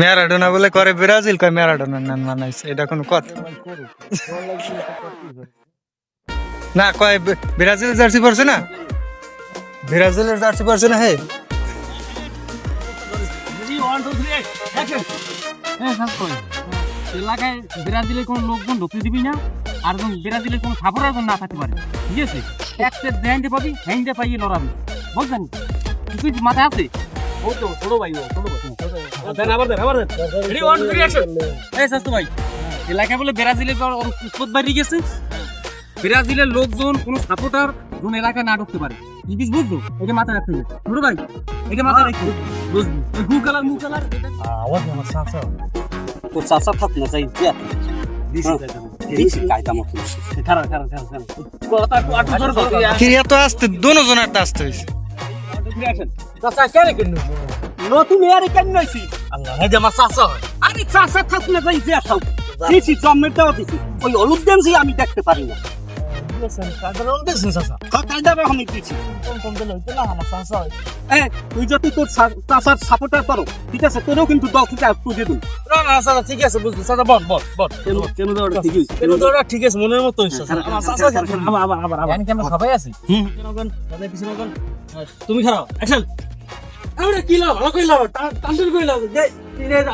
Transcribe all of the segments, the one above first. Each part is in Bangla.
ম্যারাডোনা বলে করে ব্রাজিল, কয় ম্যারাডোনা নাম বানাইছে, এটা কোনো কথা না? কয় ব্রাজিলের জার্সি পরছে না, ব্রাজিলের জার্সি পরছে না। হে এলাকায় ব্রাজিলের কোনো লোকজন ঢুকতে দিবি না, আর ব্রাজিলের কোনো খাবার না থাকতে পারে, ঠিক আছে? একটা হ্যান্ডে পাবি, হ্যান্ডে পাইয়ে লড়াবি, বুঝলেন? কিছু মাথায় আছে? ও তো ছোট ভাই, ও ছোট ভাই। এলাকায় বলে ব্রাজিলের উৎপত বাড়ি গেছে, ব্রাজিলের লোকজন কোনো সাপোর্টার কোন এলাকায় না ঢুকতে পারে, জিনিস বুঝবো? এটা মাথায় রাখতে হবে ছোট ভাই, এটা মাথায় রাখতে হবে, বুঝবো? গু কালার মু কালার আওয়াজ আমার চাচা, তো চাচা থাক না চাই আসতে দুজন একটা আসতে হয়েছে। নতুন এর কেন নইছি আল্লাহ হে আমার চাচা, আরে চাচা থাক না যাই যে আসাও দিছি জন্মেটাও দিছি, ওই হলুদ দেনছি আমি দেখতে পারি না। তুই যদি তোর চাচার সাপোর্টার করো, ঠিক আছে, তোরও কিন্তু দল থেকে তুলে দিন। না না চাচা ঠিক আছে, বুঝলি চাচা, বল বল বল কেন দেওয়াটা ঠিক হয়েছে, কেন দেওয়াটা ঠিক আছে, মনের মতো হয়েছে। সবাই আছে তুমি খারাপ অ্যাকশন। আমরা কি লাভ, ভালো করে লাভ, টানটান করে লাভ,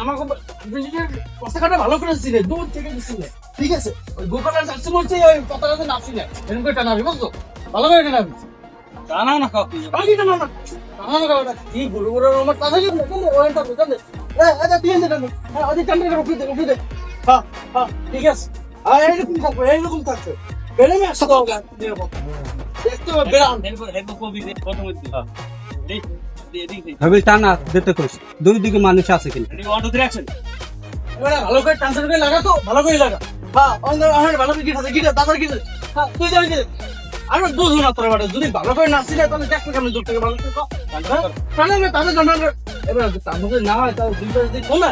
আমাকে কষ্ট কাটা ভালো করে দিছিলে, দূর থেকে দিছিলে, ঠিক আছে? ওই গোপালের যাচ্ছে বলছে ওই কথাটাতে নাচছিলে, এরকম করে টানাবি, বুঝছো? ভালো করে টানাবি, টানা না খাও বাকি টানা না, টানা না খাওয়া কি গুরু গুরু আমার কথা কি ওইটা বুঝলে? আচ্ছা তুই এনে টানো, ওই টানটা উঠে দে। হ্যাঁ হ্যাঁ ঠিক আছে, আর এইরকম থাকবে, এইরকম থাকবে, বেড়ে আমি একসাথে হবে দেখতে হবে, বেড়ান ভাবি টানা যেতে কইস, দুই দিকে মানুষ আছে কিন্তু ভালো করে ট্রান্সফার করে লাগা, তো ভালো করে লাগা। হ্যাঁ ভালো করে গিটার গিটার দাদার গিটার, হ্যাঁ তুই যাবি গিটার। আর বুঝবো না তোর বাড়ি, যদি ভালো করে নাচছিলে তাহলে দেখতে কেমন দূর থেকে ভালো করে টানবে, তাদের টানবে। এবার টানবে না হয় তাহলে দুইটা যদি কমে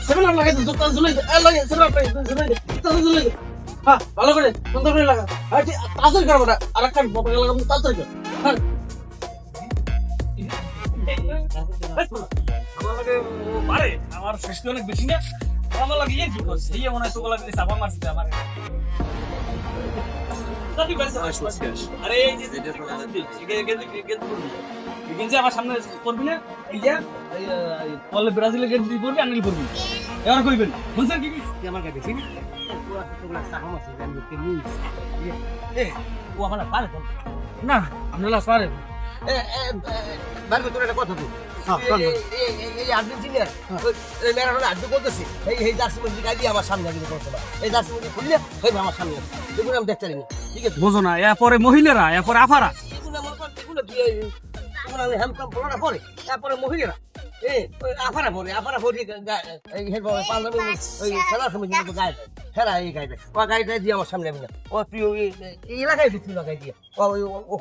সেভেন আপ লাগাই দে, ঝুলে লাগে সেভেন আপ ঝুলে দে, ঝুলে দে। হ্যাঁ ভালো করে সুন্দর করে লাগা, আর তাড়াতাড়ি করবো না, আর একটা পকেটে লাগাবো, তাড়াতাড়ি কর। হ্যাঁ আমার সৃষ্টি অনেক বেশি না, আমার লাগে কি করছে এই মনে হয় তোলা দিলে চাপা মারছে আমার। আরে এই যে আমার সামনে করবি না, এই যে বলে ব্রাজিলের গেট দিয়ে করবি, আনলি করবি, এবার কইবেন বুঝছেন কি কি আমার কাছে ঠিক ও আমার পারে না আপনারা পারে বারবার তোর একটা কথা, এই আর্জেন্টিনা এই ম্যারাডোনা আর্জু করতেছি, এই জার্সি মন্দির গাই দিয়ে আমার সামনে আসবে, এই জার্সি মন্দির খুললে হইবে আমার সামনে আসবে, এগুলো আমি দেখতে পারি, ঠিক আছে? বোঝো না, এরপরে মহিলারা, এরপরে আফারা, এগুলো আমার এগুলো তুই আমি হ্যামকাম পড়াটা পরে, তারপরে মহিলারা আফারা পরে পাঞ্জাবি ওই খেলার সময় কিন্তু গায়ে দেয়, খেলা এই গাইবে, ও গাড়িটা দিয়ে আমার সামনে আসবে না, ও তুই ওই এলাকায় ঢুকছিল গাই দিয়ে, ও